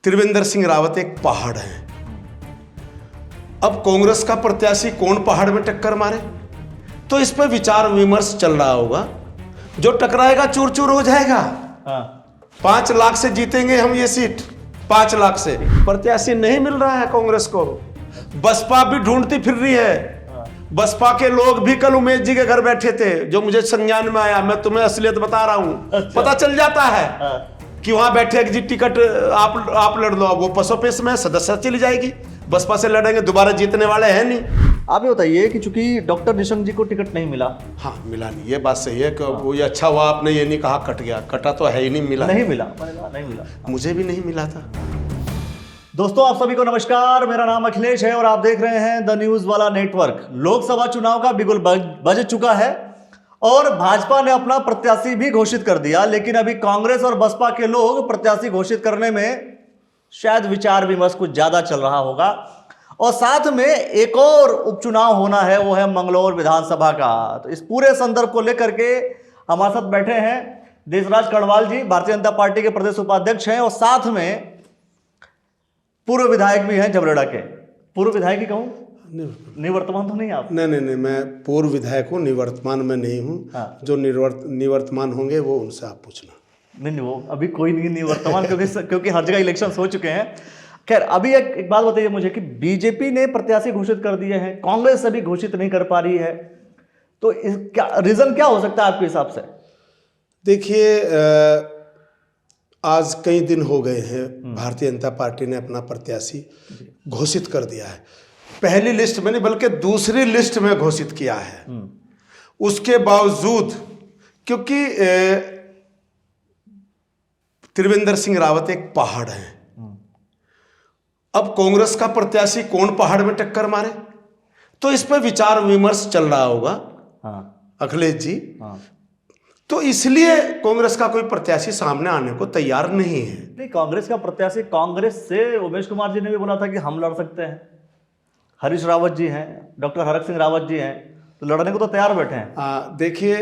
त्रिवेंद्र सिंह रावत एक पहाड़ है। अब कांग्रेस का प्रत्याशी कौन पहाड़ में टक्कर मारे, तो इस पर विचार विमर्श चल रहा होगा। जो टकराएगा चूर चूर हो जाएगा। 5 लाख से जीतेंगे हम ये सीट, 5 लाख से। प्रत्याशी नहीं मिल रहा है कांग्रेस को। बसपा भी ढूंढती फिर रही है। बसपा के लोग भी कल उमेश जी के घर बैठे थे, जो मुझे संज्ञान में आया। मैं तुम्हें असलियत बता रहा हूं। अच्छा। पता चल जाता है कि वहां बैठे जी टिकट आप लड़ लो। वो पसोपेश में सदस्य चली जाएगी। बसपा से लड़ेंगे, दोबारा जीतने वाले हैं नहीं। आप ये बताइए कि चूंकि डॉक्टर निशंक जी को टिकट नहीं मिला। हाँ, मिला नहीं, ये बात सही है कि वो ये अच्छा हुआ आपने ये नहीं कहा कट गया। कटा तो है ही नहीं, मिला नहीं मिला, मैंने कहा नहीं मिला। मुझे भी नहीं मिला था। दोस्तों आप सभी को नमस्कार, मेरा नाम अखिलेश है और आप देख रहे हैं द न्यूज वाला नेटवर्क। लोकसभा चुनाव का बिगुल बज चुका है और भाजपा ने अपना प्रत्याशी भी घोषित कर दिया, लेकिन अभी कांग्रेस और बसपा के लोग प्रत्याशी घोषित करने में शायद विचार विमर्श कुछ ज्यादा चल रहा होगा। और साथ में एक और उपचुनाव होना है, वो है मंगलौर विधानसभा का। तो इस पूरे संदर्भ को लेकर के हमारे साथ बैठे हैं देशराज कड़वाल जी, भारतीय जनता पार्टी के प्रदेश उपाध्यक्ष हैं, और साथ में पूर्व विधायक भी हैं जबरेड़ा के। पूर्व विधायक ही कहूँ, निवर्तमान तो नहीं आप? नहीं, मैं पूर्व विधायक हूँ, निवर्तमान में नहीं हूँ। हाँ। जो निवर्तमान होंगे वो उनसे आप पूछना। नहीं, वो अभी कोई नहीं निवर्तमान क्योंकि हर जगह इलेक्शन हो चुके हैं। खैर, अभी एक बात बताइए मुझे कि बीजेपी ने प्रत्याशी घोषित कर दिए हैं, कांग्रेस अभी घोषित नहीं कर पा रही है, तो क्या रीजन क्या हो सकता है आपके हिसाब से? देखिए, आज कई दिन हो गए हैं, भारतीय जनता पार्टी ने अपना प्रत्याशी घोषित कर दिया है। पहली लिस्ट में नहीं बल्कि दूसरी लिस्ट में घोषित किया है। उसके बावजूद, क्योंकि त्रिवेंद्र सिंह रावत एक पहाड़ है। अब कांग्रेस का प्रत्याशी कौन पहाड़ में टक्कर मारे, तो इस पर विचार विमर्श चल रहा होगा। अखिलेश जी, तो इसलिए कांग्रेस का कोई प्रत्याशी सामने आने को तैयार नहीं है। नहीं, कांग्रेस का प्रत्याशी, कांग्रेस से उमेश कुमार जी ने भी बोला था कि हम लड़ सकते हैं। हरीश रावत जी हैं, डॉक्टर हरक सिंह रावत जी हैं, तो लड़ने को तो तैयार बैठे हैं। देखिए,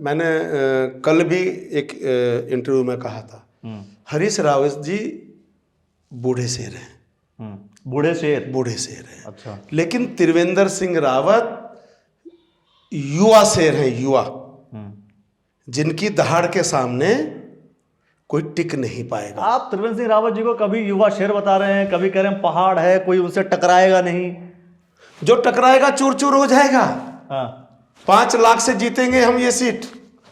मैंने कल भी एक इंटरव्यू में कहा था, हरीश रावत जी बूढ़े शेर हैं। बूढ़े शेर हैं। अच्छा। लेकिन त्रिवेंद्र सिंह रावत युवा शेर हैं, युवा, जिनकी दहाड़ के सामने कोई टिक नहीं पाएगा। आप त्रिवेंद्र सिंह रावत जी को कभी युवा शेर बता रहे हैं, कभी कह रहे हैं पहाड़ है, कोई उनसे टकराएगा नहीं। जो टकराएगा चूर चूर हो जाएगा। 5 लाख से जीतेंगे हम ये सीट,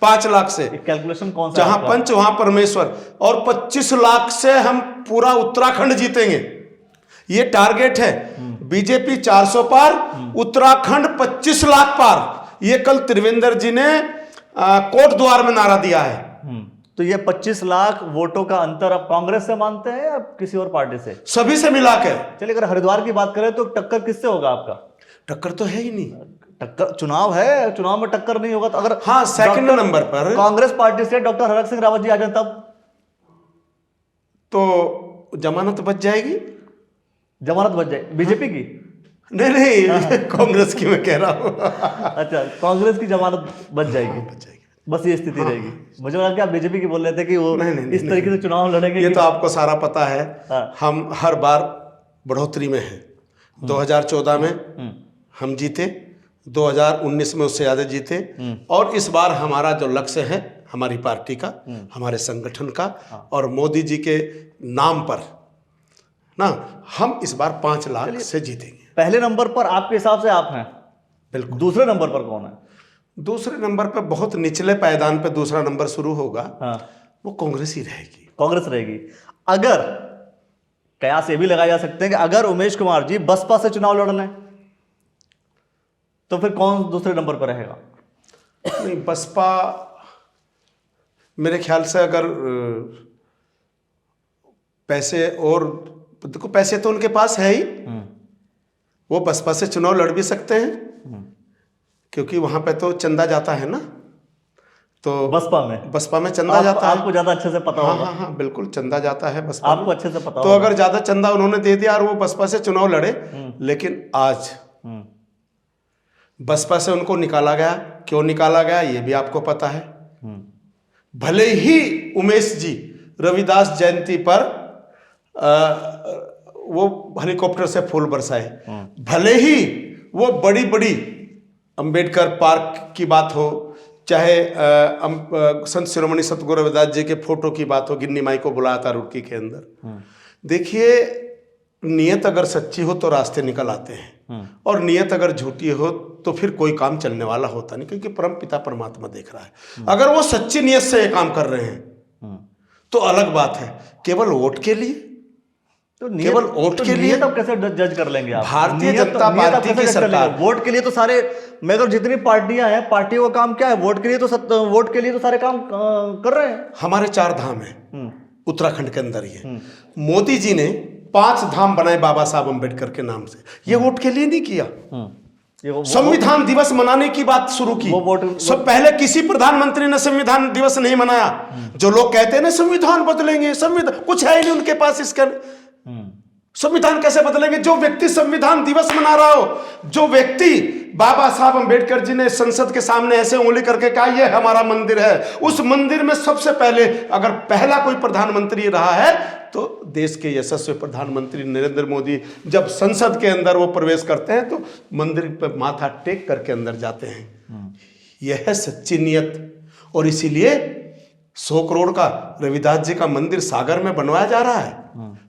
5 लाख से। कैलकुलेशन कौन सा? जहां पंच वहां परमेश्वर। और 25 लाख से हम पूरा उत्तराखंड जीतेंगे, ये टारगेट है। बीजेपी 400 पार, उत्तराखंड 25 लाख पार। ये कल त्रिवेंद्र जी ने कोट द्वार में नारा दिया है। तो ये 25 लाख वोटों का अंतर आप कांग्रेस से मानते हैं या किसी और पार्टी से? सभी से मिलाकर। चलिए, अगर हरिद्वार की बात करें तो टक्कर किससे होगा आपका? टक्कर तो है ही नहीं। टक्कर चुनाव है, चुनाव में टक्कर नहीं होगा तो अगर हाँ, सेकंड नंबर पर कांग्रेस पार्टी से डॉक्टर हरक सिंह रावत जी आ जाए तब तो जमानत बच जाएगी। जमानत बच जाए बीजेपी की? नहीं, कांग्रेस की मैं कह रहा हूँ। अच्छा, कांग्रेस की जमानत बच जाएगी, बस ये स्थिति रहेगी। मुझे लगा कि आप बीजेपी की बोल रहे थे कि वो इस तरीके से चुनाव लड़ेंगे। ये तो आपको सारा पता है। हम हर बार बढ़ोतरी में हैं। 2014 में हम जीते, 2019 में उससे ज़्यादा जीते, और इस बार हमारा जो लक्ष्य है हमारी पार्टी का, हमारे संगठन का और मोदी जी के नाम पर ना, हम इस बार 5 लाख से जीतेंगे। पहले नंबर पर आपके हिसाब से आप हैं? बिल्कुल। दूसरे नंबर पर कौन है? दूसरे नंबर पर बहुत निचले पायदान पे दूसरा नंबर शुरू होगा। वो कांग्रेस ही रहेगी। कांग्रेस रहेगी। अगर कयास ये भी लगाए जा सकते हैं कि अगर उमेश कुमार जी बसपा से चुनाव लड़ लें तो फिर कौन दूसरे नंबर पर रहेगा? नहीं, बसपा मेरे ख्याल से अगर पैसे, और देखो पैसे तो उनके पास है ही, वो बसपा से चुनाव लड़ भी सकते हैं, क्योंकि वहां पे तो चंदा जाता है ना। तो बसपा में चंदा जाता है। आपको ज्यादा अच्छे से पता होगा। हाँ, बिल्कुल चंदा जाता है बसपा आपको में। अच्छे से पता तो होगा। अगर ज्यादा चंदा उन्होंने दे दिया और वो बसपा से चुनाव लड़े, लेकिन आज बसपा से उनको निकाला गया। क्यों निकाला गया ये भी आपको पता है। भले ही उमेश जी रविदास जयंती पर वो हेलीकॉप्टर से फूल बरसाए, भले ही वो बड़ी बड़ी अंबेडकर पार्क की बात हो, चाहे संत शिरोमणि सतगुरु रविदास जी के फोटो की बात हो, गिन्नी माई को बुलाया था रुड़की के अंदर। देखिए, नियत अगर सच्ची हो तो रास्ते निकल आते हैं, और नियत अगर झूठी हो तो फिर कोई काम चलने वाला होता नहीं, क्योंकि परम पिता परमात्मा देख रहा है। अगर वो सच्ची नियत से ये काम कर रहे हैं तो अलग बात है। केवल वोट के लिए, तो केवल वोट के लिए तब कैसे जज कर लेंगे आप? भारतीय जनता पार्टी की सरकार, वोट के लिए तो सारे, मैं तो जितनी पार्टियां हैं, पार्टियों का काम क्या है? वोट के लिए तो वोट के लिए तो सारे काम कर रहे हैं। हमारे 4 धाम है उत्तराखंड के अंदर। ये मोदी जी ने 5 धाम बनाए बाबा साहब अम्बेडकर के नाम से। ये वोट के लिए नहीं किया। संविधान दिवस मनाने की बात शुरू की, सब पहले किसी प्रधानमंत्री ने संविधान दिवस नहीं मनाया। जो लोग कहते हैं ना संविधान बदलेंगे, संविधान कुछ है ही नहीं उनके पास इसका। संविधान कैसे बदलेंगे? जो व्यक्ति संविधान दिवस मना रहा हो, जो व्यक्ति बाबा साहब अम्बेडकर जी ने संसद के सामने ऐसे उंगली करके कहा ये हमारा मंदिर है, उस मंदिर में सबसे पहले अगर पहला कोई प्रधानमंत्री रहा है तो देश के यशस्वी प्रधानमंत्री नरेंद्र मोदी जब संसद के अंदर वो प्रवेश करते हैं तो मंदिर पर माथा टेक करके अंदर जाते हैं। यह है सच्ची नियत। और इसीलिए 100 करोड़ का रविदास जी का मंदिर सागर में बनवाया जा रहा है,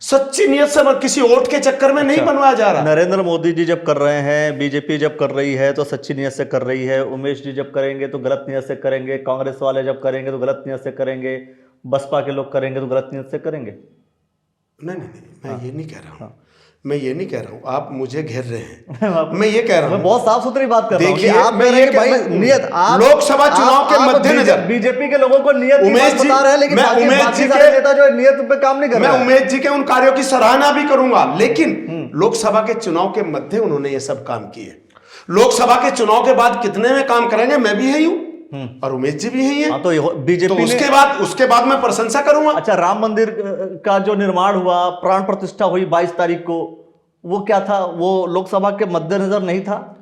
सच्ची नियत से, किसी वोट के चक्कर में नहीं बनवाया जा रहा। नरेंद्र मोदी जी जब कर रहे हैं, बीजेपी जब कर रही है तो सच्ची नियत से कर रही है, उमेश जी जब करेंगे तो गलत नियत से करेंगे, कांग्रेस वाले जब करेंगे तो गलत नियत से करेंगे, बसपा के लोग करेंगे तो गलत नियत से करेंगे। नहीं, मैं ये नहीं कह रहा हूँ, मैं ये नहीं कह रहा हूँ, आप मुझे घेर रहे हैं। मैं ये कह रहा हूँ, मैं बहुत साफ सुथरी बात कर रहा हूँ। देखिए, आप मैं ये भाई नियत, आप लोकसभा चुनाव के मद्देनजर बीजेपी के लोगों को नियत की बात बता रहे हैं, लेकिन बाकी सारे नेता जो नियत पे काम नहीं कर रहे। मैं उमेश जी के उन कार्यों की सराहना भी करूंगा, लेकिन लोकसभा के चुनाव के मध्य उन्होंने ये सब काम किए। लोकसभा के चुनाव के बाद कितने में काम करेंगे, मैं भी यही हूँ और उमेश जी भी यही है। तो बीजेपी तो उसके बाद मैं प्रशंसा करूंगा। अच्छा, राम मंदिर का जो निर्माण हुआ, प्राण प्रतिष्ठा हुई 22 तारीख को, वो क्या था? वो लोकसभा के मद्देनजर नहीं था?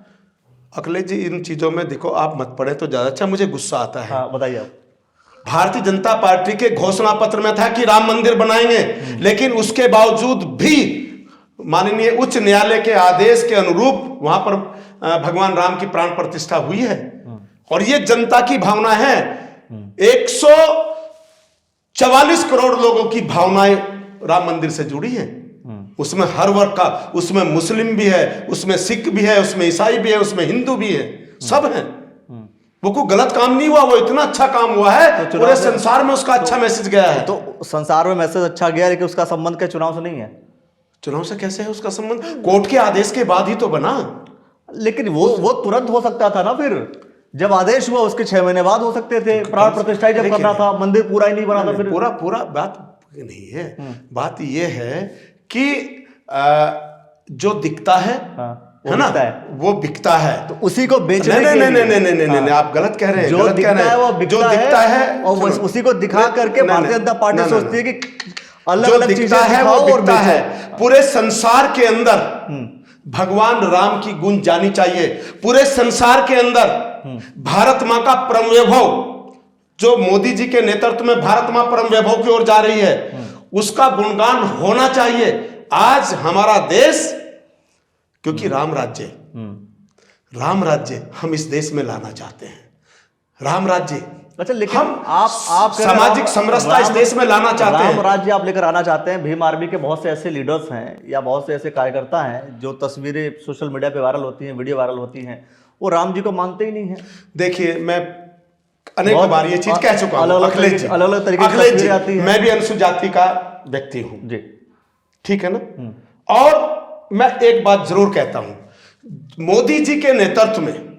अखिलेश जी, इन चीजों में देखो आप मत पढ़े तो ज्यादा अच्छा, मुझे गुस्सा आता है। हाँ, बताइए आप। भारतीय जनता पार्टी के घोषणा पत्र में था कि राम मंदिर बनाएंगे, लेकिन उसके बावजूद भी माननीय उच्च न्यायालय के आदेश के अनुरूप वहां पर भगवान राम की प्राण प्रतिष्ठा हुई है। और ये जनता की भावना है, 144 करोड़ लोगों की भावनाएं राम मंदिर से जुड़ी हैं। उसमें हर वर्ग का, उसमें मुस्लिम भी है, उसमें सिख भी है, उसमें ईसाई भी है, उसमें हिंदू भी है, सब हैं। वो कोई गलत काम नहीं हुआ, वो इतना अच्छा काम हुआ है, तो पूरे संसार में उसका अच्छा मैसेज गया है। तो संसार में मैसेज अच्छा गया, लेकिन उसका संबंध क्या चुनाव से नहीं है? चुनाव से कैसे है उसका संबंध? कोर्ट के आदेश के बाद ही तो बना। लेकिन वो तुरंत हो सकता था ना, फिर जब आदेश हुआ उसके 6 महीने बाद हो सकते थे। प्राण प्रतिष्ठा जब करना था, मंदिर पूरा ही नहीं बना था, फिर पूरा बात नहीं है। बात ये है कि जो दिखता है, है ना, वो बिकता है, तो उसी को बेचने के लिए। नहीं, आप गलत कह रहे हैं। जो दिखता है वो बिकता है, और उसी को दिखा करके भारतीय जनता पार्टी सोचती है कि अलग अलग चीजें दिखाओ और बिकता है। पूरे संसार के अंदर भगवान राम की गुण जानी चाहिए। पूरे संसार के अंदर भारत मां का परम वैभव, जो मोदी जी के नेतृत्व में भारत मां परम वैभव की ओर जा रही है, उसका गुणगान होना चाहिए। आज हमारा देश, क्योंकि राम राज्य हम इस देश में लाना चाहते हैं। राम राज्य, अच्छा, लेकिन हम आप सामाजिक समरसता इस देश में लाना चाहते हैं। राम राज्य आप लेकर आना चाहते हैं। भीम आर्मी के बहुत से ऐसे लीडर्स हैं या बहुत से ऐसे कार्यकर्ता हैं जो तस्वीरें सोशल मीडिया पे वायरल होती हैं, वीडियो वायरल होती हैं, वो राम जी को मानते ही नहीं है। देखिए, मैं अनेक बार ये चीज कह चुका हूं, अखिलेश जी, अलग तरीके से आती है। मैं भी अनुसूचित जाति का व्यक्ति हूं जी, ठीक है ना। और मैं एक बात जरूर कहता हूं, मोदी जी के नेतृत्व में,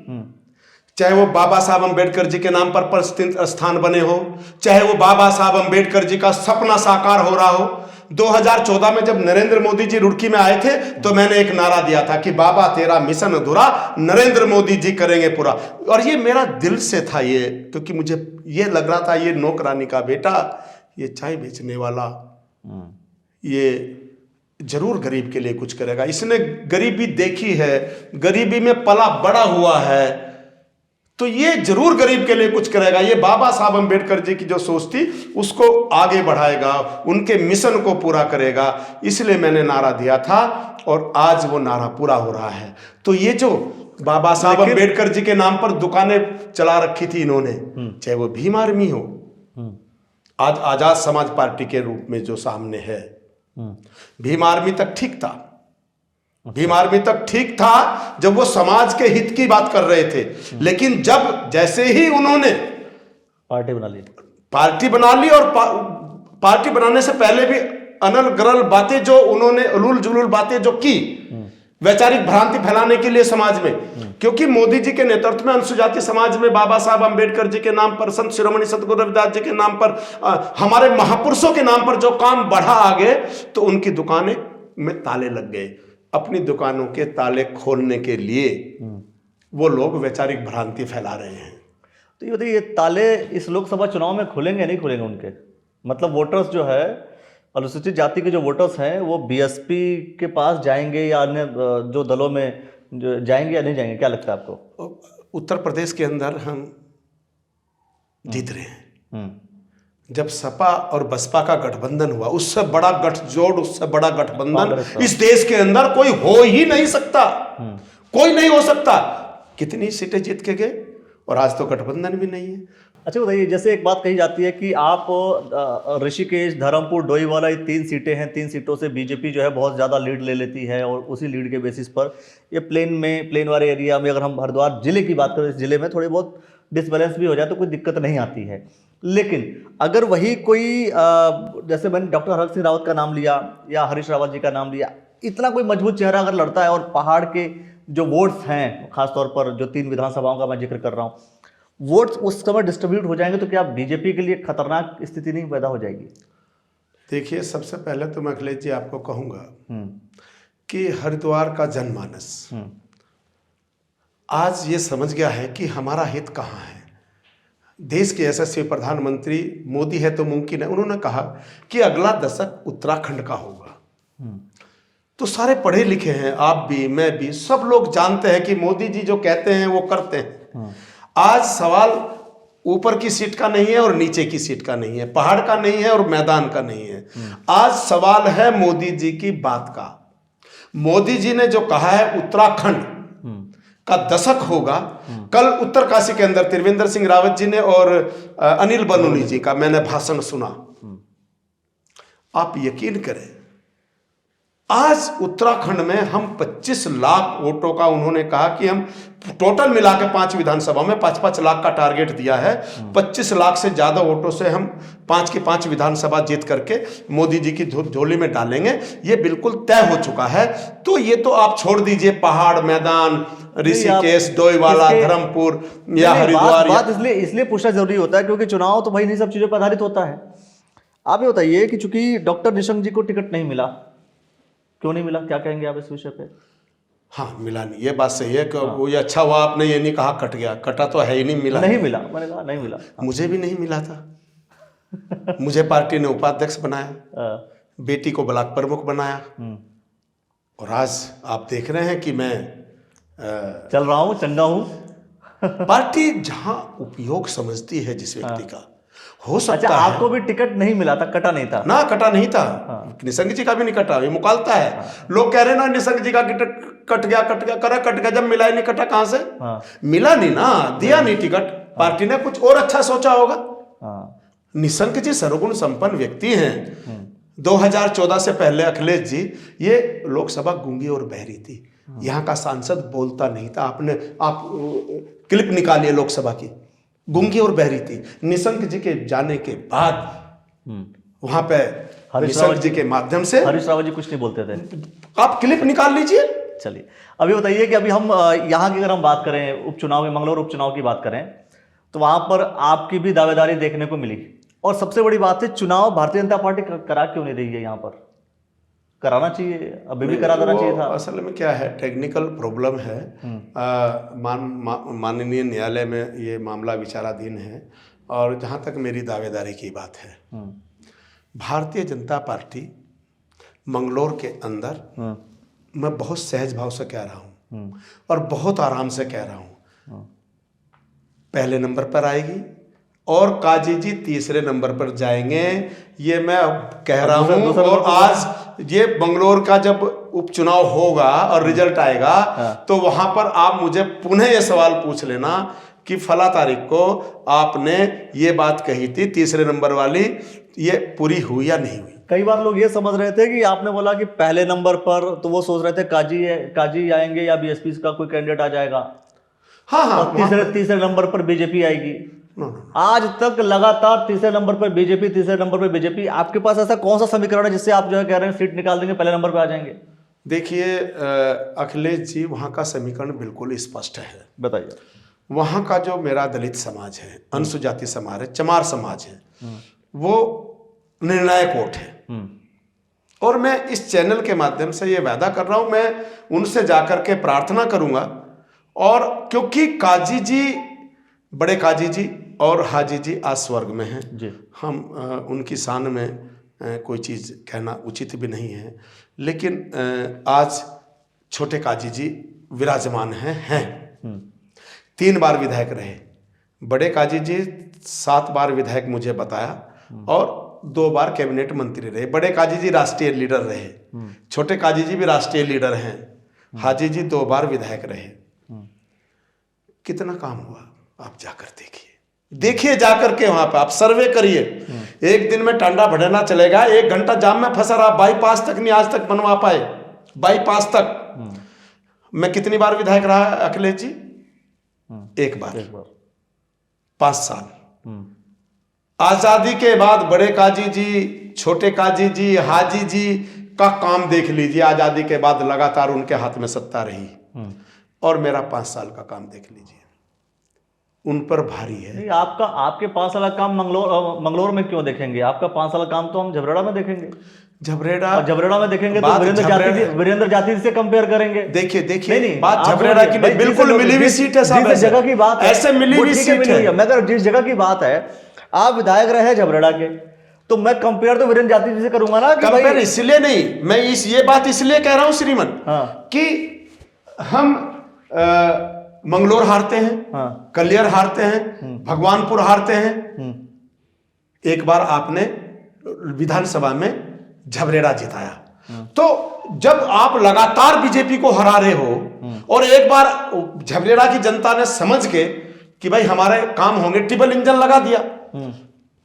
चाहे वो बाबा साहब अंबेडकर जी के नाम पर प्रतिष्ठित स्थान बने हो, चाहे वो बाबा साहब अंबेडकर जी का सपना साकार हो रहा हो। 2014 में जब नरेंद्र मोदी जी रुड़की में आए थे तो मैंने एक नारा दिया था कि बाबा तेरा मिशन अधूरा, नरेंद्र मोदी जी करेंगे पूरा। और ये मेरा दिल से था, ये क्योंकि मुझे ये लग रहा था ये नौकरानी का बेटा, ये चाय बेचने वाला, ये जरूर गरीब के लिए कुछ करेगा। इसने गरीबी देखी है, गरीबी में पला बड़ा हुआ है, तो ये जरूर गरीब के लिए कुछ करेगा। ये बाबा साहब अम्बेडकर जी की जो सोच थी उसको आगे बढ़ाएगा, उनके मिशन को पूरा करेगा। इसलिए मैंने नारा दिया था और आज वो नारा पूरा हो रहा है। तो ये जो बाबा साहब अम्बेडकर जी के नाम पर दुकानें चला रखी थी इन्होंने, चाहे वो भीम आर्मी हो, आज आजाद समाज पार्टी के रूप में जो सामने है, भीम आर्मी तक ठीक था। भीम आर्मी तक ठीक था जब वो समाज के हित की बात कर रहे थे, लेकिन जब जैसे ही उन्होंने पार्टी बना ली और पार्टी बनाने से पहले भी अनल गरल बातें जो उन्होंने उलूल जुलूल बातें जो की, वैचारिक भ्रांति फैलाने के लिए समाज में, क्योंकि मोदी जी के नेतृत्व में अनुसूचित समाज में बाबा साहब अम्बेडकर जी के नाम पर, संत शिरोमणि सतगुरु रविदास जी के नाम पर, हमारे महापुरुषों के नाम पर जो काम बढ़ा आगे, तो उनकी दुकानें में ताले लग गए। अपनी दुकानों के ताले खोलने के लिए वो लोग वैचारिक भ्रांति फैला रहे हैं। तो ये बताइए, ये ताले इस लोकसभा चुनाव में खुलेंगे नहीं खुलेंगे उनके? मतलब वोटर्स जो है, अनुसूचित जाति के जो वोटर्स हैं, वो बीएसपी के पास जाएंगे या अन्य जो दलों में जाएंगे या नहीं जाएंगे? क्या लगता है आपको? उत्तर प्रदेश के अंदर हम जीत रहे हैं। जब सपा और बसपा का गठबंधन हुआ, उससे बड़ा गठजोड़, उससे बड़ा गठबंधन इस देश के अंदर कोई हो ही नहीं सकता। कोई नहीं हो सकता। कितनी सीटें जीत के गए और आज तो गठबंधन भी नहीं है। अच्छा बताइए, जैसे एक बात कही जाती है कि आप ऋषिकेश, धर्मपुर, डोईवाला, ये 3 सीटें हैं, 3 सीटों से बीजेपी जो है बहुत ज़्यादा लीड ले लेती है और उसी लीड के बेसिस पर ये प्लेन वाले एरिया में, अगर हम हरिद्वार जिले की बात करें, इस जिले में थोड़ी बहुत डिसबैलेंस भी हो जाए तो कोई दिक्कत नहीं आती है। लेकिन अगर वही कोई जैसे मैंने डॉक्टर हरक सिंह रावत का नाम लिया या हरीश रावत जी का नाम लिया, इतना कोई मजबूत चेहरा अगर लड़ता है और पहाड़ के जो वोट्स हैं, खासतौर पर जो 3 विधानसभाओं का मैं जिक्र कर रहा हूँ, वोट्स उस समय डिस्ट्रीब्यूट हो जाएंगे, तो क्या बीजेपी के लिए खतरनाक स्थिति नहीं पैदा हो जाएगी? देखिए, सबसे पहले तो मैं अखिलेश जी आपको कहूँगा कि हरिद्वार का जनमानस आज ये समझ गया है कि हमारा हित कहाँ है। देश के यशस्वी प्रधानमंत्री मोदी है तो मुमकिन है, उन्होंने कहा कि अगला दशक उत्तराखंड का होगा। तो सारे पढ़े लिखे हैं, आप भी, मैं भी, सब लोग जानते हैं कि मोदी जी जो कहते हैं वो करते हैं। आज सवाल ऊपर की सीट का नहीं है और नीचे की सीट का नहीं है, पहाड़ का नहीं है और मैदान का नहीं है। आज सवाल है मोदी जी की बात का। मोदी जी ने जो कहा है उत्तराखंड का दशक होगा, कल उत्तरकाशी के अंदर त्रिवेंद्र सिंह रावत जी ने और अनिल बलूनी जी का मैंने भाषण सुना। आप यकीन करें, आज उत्तराखंड में हम 25 लाख वोटों का, उन्होंने कहा कि हम टोटल मिला के 5 विधानसभा में 5-5 लाख का टारगेट दिया है। 25 लाख से ज्यादा वोटों से हम 5 की 5 विधानसभा जीत करके मोदी जी की झोली में डालेंगे, ये बिल्कुल तय हो चुका है। तो ये तो आप छोड़ दीजिए पहाड़, मैदान, ऋषिकेश, डोईवाला, धर्मपुर या हरिद्वार। बात इसलिए पूछना जरूरी होता है क्योंकि चुनाव तो भाई इन्हीं सब चीजों पर आधारित होता है। आप ये बताइए कि चूंकि डॉक्टर निशंक जी को टिकट नहीं मिला, क्यों नहीं मिला, क्या कहेंगे आप इस विषय पे? हाँ, मिला नहीं, ये बात सही है कि वो ये अच्छा हुआ आपने ये नहीं कहा कट गया, कटा तो है ही नहीं, मिला नहीं मिला, मैंने कहा नहीं मिला। मुझे भी नहीं मिला था। मुझे पार्टी ने उपाध्यक्ष बनाया, बेटी को ब्लॉक प्रमुख बनाया, और आज आप देख रहे हैं कि मैं चल रहा हूँ, चंगा हूँ। पार्टी जहां उपयोग समझती है जिस व्यक्ति का, हो सकता अच्छा, है। आपको भी टिकट नहीं मिला था, कटा नहीं था ना, कटा नहीं था। निशंक जी का भी नहीं कटा, ये मुकालता है। लोग कह रहे ना निशंक जी का टिकट कट गया, कट गया, जब मिला ही नहीं, कटा कहां से? मिला नहीं ना, दिया नहीं टिकट, पार्टी ने कुछ और अच्छा सोचा होगा। निशंक जी सर्वगुण संपन्न व्यक्ति हैं। 2014 से पहले अखिलेश जी, ये लोकसभा गूंगी और बहरी थी, यहाँ का सांसद बोलता नहीं था। आप क्लिप निकालिए लोकसभा की, गूंगी और बहरी थी। निशंक जी के जाने के बाद वहां पे निशंक जी के माध्यम से हरीश रावत जी कुछ नहीं बोलते थे। आप क्लिप निकाल लीजिए। चलिए, अभी बताइए कि अभी हम यहाँ की अगर हम बात करें, उपचुनाव में, मंगलौर उपचुनाव की बात करें, तो वहां पर आपकी भी दावेदारी देखने को मिली। और सबसे बड़ी बात है, चुनाव भारतीय जनता पार्टी करा क्यों नहीं रही है? यहाँ पर कराना चाहिए, अभी भी करा देना चाहिए था। असल में क्या है, टेक्निकल प्रॉब्लम है। माननीय न्यायालय में ये मामला विचाराधीन है। और जहाँ तक मेरी दावेदारी की बात है, भारतीय जनता पार्टी मंगलौर के अंदर, मैं बहुत सहज भाव से कह रहा हूँ और बहुत आराम से कह रहा हूँ, पहले नंबर पर आएगी और काजी जी तीसरे नंबर पर जाएंगे। ये मैं अब कह रहा हूँ। और आज ये बंगलोर का जब उपचुनाव होगा और रिजल्ट आएगा तो वहां पर आप मुझे पुनः ये सवाल पूछ लेना कि फला तारीख को आपने ये बात कही थी तीसरे नंबर वाली, ये पूरी हुई या नहीं हुई। कई बार लोग ये समझ रहे थे कि आपने बोला कि पहले नंबर पर, तो वो सोच रहे थे काजी आएंगे या बीएसपी का कोई कैंडिडेट आ जाएगा। हाँ हाँ, और तीसरे नंबर पर बीजेपी आएगी। आज तक लगातार तीसरे नंबर पर बीजेपी, तीसरे नंबर पर बीजेपी। आपके पास ऐसा कौन सा समीकरण है जिससे आप जो है कह रहे हैं सीट निकाल देंगे, पहले नंबर पर आ जाएंगे? देखिए अखिलेश जी, वहाँ का समीकरण बिल्कुल स्पष्ट है। बताइए। वहाँ का जो मेरा दलित समाज है, अनुसूचित समाज है, चमार समाज है, वो निर्णायक वोट है। और मैं इस चैनल के माध्यम से ये वादा कर रहा हूँ, मैं उनसे जाकर के प्रार्थना करूँगा। और क्योंकि काजी जी, बड़े काजी जी और हाजी जी आज स्वर्ग में हैं जी। हम उनकी शान में कोई चीज़ कहना उचित भी नहीं है, लेकिन आज छोटे काजी जी विराजमान हैं। 3 बार विधायक रहे। बड़े काजी जी 7 बार विधायक मुझे बताया और 2 बार कैबिनेट मंत्री रहे। बड़े काजी जी राष्ट्रीय लीडर रहे, छोटे काजी जी भी राष्ट्रीय लीडर हैं, हाजी जी 2 बार विधायक रहे। कितना काम हुआ आप जाकर देखिए जाकर के वहां पे आप सर्वे करिए। एक दिन में टांडा भड़ना चलेगा, 1 घंटा जाम में फंसा रहा, बाईपास तक नहीं आज तक बनवा पाए, बाईपास तक। मैं कितनी बार विधायक रहा अखिलेश जी? 1 बार। 5 साल। आजादी के बाद बड़े काजी जी, छोटे काजी जी, हाजी जी का काम देख लीजिए। आजादी के बाद लगातार उनके हाथ में सत्ता रही और मेरा 5 साल का काम देख लीजिए, उन पर भारी है। नहीं, आपके 5 साल का काम मंगलौर में क्यों देखेंगे? आपका 5 साल का काम तो हम झबरेड़ा में देखेंगे। झबरेड़ा में देखेंगे तो वीरेंद्र जाति से कंपेयर करेंगे। देखिए बात झबरेड़ा की नहीं, बिल्कुल मिली हुई सीट है साहब। जिस जगह की बात है, ऐसे मिली हुई सीट है। मैं अगर जिस जगह की बात है, आप विधायक रहे झबरेड़ा के, तो मैं कंपेयर तो वीरेंद्र जाति से करूंगा ना। कंपेयर इसलिए नहीं, मैं ये बात इसलिए कह रहा हूं श्रीमन कि हम मंगलोर हारते हैं, कलियर हारते हैं, भगवानपुर हारते हैं। एक बार आपने विधानसभा में झबरेड़ा जिताया। तो जब आप लगातार बीजेपी को हरा रहे हो और एक बार झबरेड़ा की जनता ने समझ के कि भाई हमारे काम होंगे, ट्रिपल इंजन लगा दिया।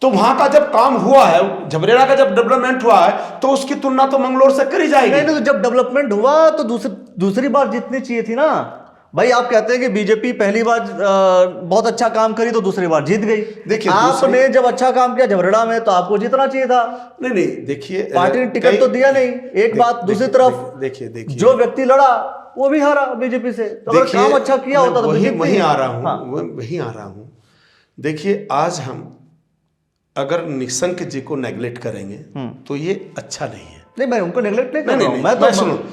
तो वहां का जब काम हुआ है, झबरेड़ा का जब डेवलपमेंट हुआ है, तो उसकी तुलना तो मंगलोर से करी जाएगी। नहीं, तो जब डेवलपमेंट हुआ तो दूसरी बार जीतनी चाहिए थी ना भाई। आप कहते हैं कि बीजेपी पहली बार बहुत अच्छा काम करी तो दूसरी बार जीत गई। देखिए, आपने जब अच्छा काम किया झबरेड़ा में तो आपको जीतना चाहिए था। नहीं, देखिए पार्टी ने टिकट तो दिया नहीं, एक बात। दूसरी तरफ देखिए जो व्यक्ति लड़ा वो भी हारा बीजेपी से। तो अगर काम अच्छा किया होता तो वही आ रहा हूं। देखिए, आज हम अगर निशंक जी को नेग्लेक्ट करेंगे तो ये अच्छा नहीं है। नहीं, मैं उनको नेग्लेक्ट नहीं कर रहा हूं।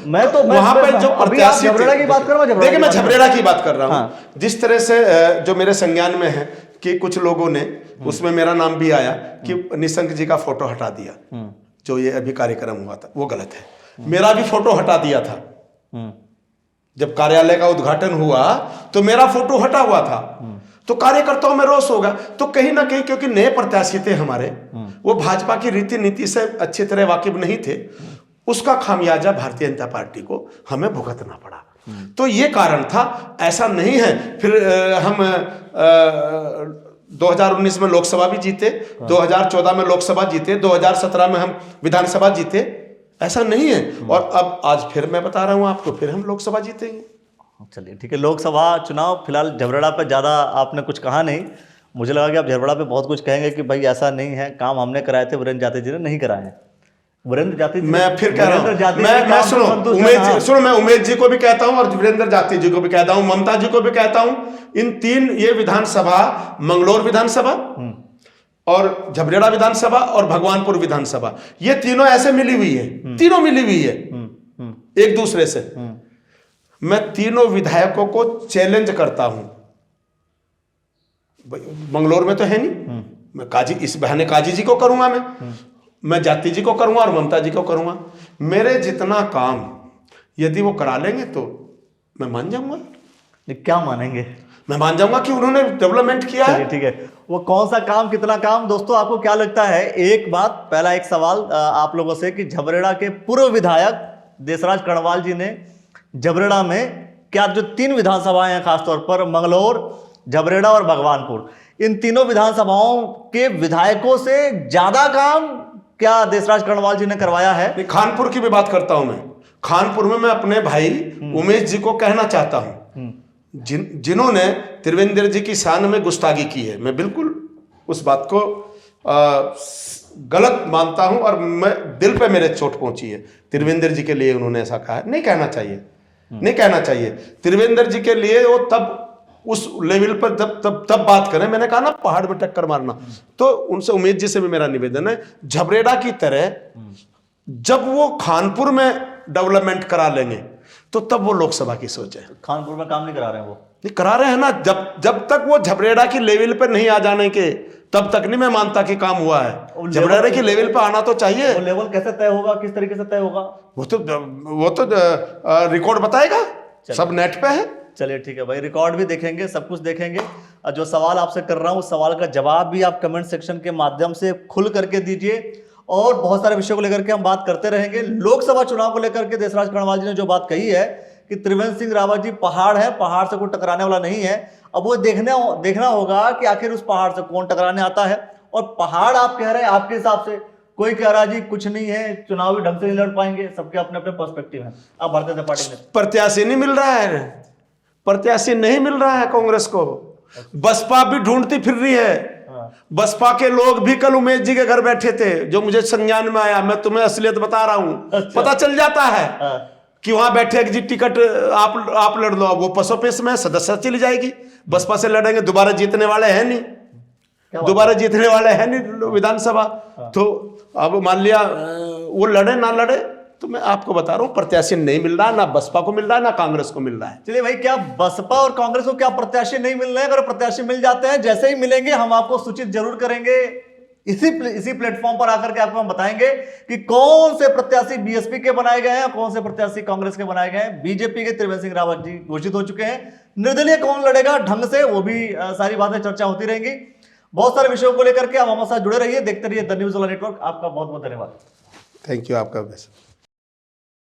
मैं तो वहां पे जो प्रत्याशी झबरेड़ा की बात कर रहा हूं। देखिए, मैं झबरेड़ा की बात कर रहा हूं। जिस तरह से जो मेरे संज्ञान में है कि कुछ लोगों ने उसमें मेरा नाम भी आया कि निशंक जी का फोटो हटा दिया, जो ये अभी कार्यक्रम हुआ था, वो गलत है। मेरा भी फोटो हटा दिया था। जब कार्यालय का उद्घाटन हुआ तो मेरा फोटो हटा हुआ था। तो कार्यकर्ताओं में रोष होगा। तो कहीं ना कहीं क्योंकि नए प्रत्याशी थे हमारे, वो भाजपा की रीति नीति से अच्छी तरह वाकिफ नहीं थे, उसका खामियाजा भारतीय जनता पार्टी को हमें भुगतना पड़ा। तो ये कारण था, ऐसा नहीं है। फिर हम 2019 में लोकसभा भी जीते, 2014 में लोकसभा जीते, 2017 में हम विधानसभा जीते, ऐसा नहीं है। और अब आज फिर मैं बता रहा हूं आपको, फिर हम लोकसभा जीतेंगे। चलिए ठीक है। लोकसभा चुनाव फिलहाल झबरेड़ा पे ज़्यादा आपने कुछ कहा नहीं। मुझे लगा कि आप झबरेड़ा पे बहुत कुछ कहेंगे कि भाई ऐसा नहीं है, काम हमने कराए थे, वीरेंद्र जाति जी ने नहीं कराए हैं। वीरेंद्र जाति जी, मैं फिर कह रहा हूं, मैं उमेश जी को भी कहता हूं और वीरेंद्र जाति जी को भी कहता हूं, ममता जी को भी कहता हूं। इन 3 ये विधानसभा, मंगलोर विधानसभा और झबरेड़ा विधानसभा और भगवानपुर विधानसभा, ये तीनों ऐसे मिली हुई है, तीनों मिली हुई है एक दूसरे से। मैं तीनों विधायकों को चैलेंज करता हूं। मंगलोर में तो है नहीं, मैं काजी, इस बहाने काजी जी को करूंगा, मैं जाति जी को करूंगा और ममता जी को करूंगा। मेरे जितना काम यदि वो करा लेंगे तो मैं मान जाऊंगा। क्या मानेंगे? मैं मान जाऊंगा कि उन्होंने डेवलपमेंट किया है। चलिए ठीक है, वो कौन सा काम कितना काम, दोस्तों आपको क्या लगता है? एक बात, पहला एक सवाल आप लोगों से कि झबरेड़ा के पूर्व विधायक देसराज कर्णवाल जी ने झबरेड़ा में क्या जो 3 विधानसभाएं हैं, खासतौर पर मंगलौर, झबरेड़ा और भगवानपुर, इन तीनों विधानसभाओं के विधायकों से ज्यादा काम क्या देसराज कर्णवाल जी ने करवाया है? खानपुर की भी बात करता हूं मैं। खानपुर में मैं अपने भाई उमेश जी को कहना चाहता हूं, जिन्होंने त्रिवेंद्र जी की शान में गुस्ताखी की है, मैं बिल्कुल उस बात को गलत मानता हूं और मैं दिल पे मेरे चोट पहुंची है। त्रिवेंद्र जी के लिए उन्होंने ऐसा कहा है, नहीं कहना चाहिए, नहीं कहना चाहिए। त्रिवेंद्र जी के लिए वो तब उस लेवल पर तब बात करें, मैंने कहा ना पहाड़ में टक्कर मारना। तो उनसे उमेश जी से भी मेरा निवेदन है, झबरेड़ा की तरह जब वो खानपुर में डेवलपमेंट करा लेंगे तो तब वो लोकसभा की सोच है। खानपुर में काम नहीं करा रहे हैं वो? नहीं करा रहे हैं ना, जब तक वो झबरेड़ा की लेवल पर नहीं आ जाने के तब तक नहीं मैं मानता कि काम हुआ है। झबरेड़ा की लेवल पर आना तो चाहिए। वो लेवल कैसे तय होगा, किस तरीके से तय होगा? वो तो रिकॉर्ड बताएगा, सब नेट पे है। चलिए ठीक है भाई, रिकॉर्ड भी देखेंगे, सब कुछ देखेंगे। और जो सवाल आपसे कर रहा हूं उस सवाल का जवाब भी आप कमेंट सेक्शन के माध्यम से खुल करके दीजिए, और बहुत सारे विषयों को लेकर के हम बात करते रहेंगे। लोकसभा चुनाव को लेकर के देसराज कर्णवाल जी ने जो बात कही है कि त्रिवेंद्र सिंह रावत जी पहाड़ है, पहाड़ से कोई टकराने वाला नहीं है। अब वो देखना होगा कि आखिर उस पहाड़ से कौन टकराने आता है। और पहाड़ आप कह रहे हैं, आपके हिसाब से कोई कह रहा है जी कुछ नहीं है, चुनाव भी ढंग से नहीं लड़ पाएंगे, सबके अपने अपने पर्सपेक्टिव हैं। अब भारतीय जनता पार्टी में प्रत्याशी नहीं मिल रहा है, प्रत्याशी नहीं मिल रहा है कांग्रेस को। बसपा भी ढूंढती फिर रही है। बसपा के लोग भी कल उमेश जी के घर बैठे थे, जो मुझे संज्ञान में आया, मैं तुम्हें असलियत बता रहा हूं। अच्छा। पता चल जाता है कि वहां बैठे जी टिकट आप लड़ लो, वो पसोपेश में सदस्य चली जाएगी। बसपा से लड़ेंगे, दोबारा जीतने वाले हैं नहीं, दोबारा जीतने वाले हैं नहीं विधानसभा। तो अब मान लिया वो लड़े ना लड़े, तो मैं आपको बता रहा हूं प्रत्याशी नहीं मिल रहा, ना बसपा को मिल रहा है ना कांग्रेस को मिल रहा है। चलिए भाई, क्या बसपा और कांग्रेस को क्या प्रत्याशी नहीं मिल रहे हैं? अगर प्रत्याशी मिल जाते हैं, जैसे ही मिलेंगे हम आपको सूचित जरूर करेंगे। इसी प्लेटफॉर्म पर आकर के आपको हम बताएंगे कि कौन से प्रत्याशी बीएसपी के बनाए गए हैं, कौन से प्रत्याशी कांग्रेस के बनाए गए हैं। बीजेपी के त्रिवेंद्र सिंह रावत जी घोषित हो चुके हैं, निर्दलीय कौन लड़ेगा ढंग से, वो भी सारी बातें चर्चा होती रहेंगी। बहुत सारे विषयों को लेकर के आप हमारे साथ जुड़े रहिए, देखते रहिए द न्यूज़ वाला नेटवर्क। आपका बहुत बहुत धन्यवाद। थैंक यू, आपका।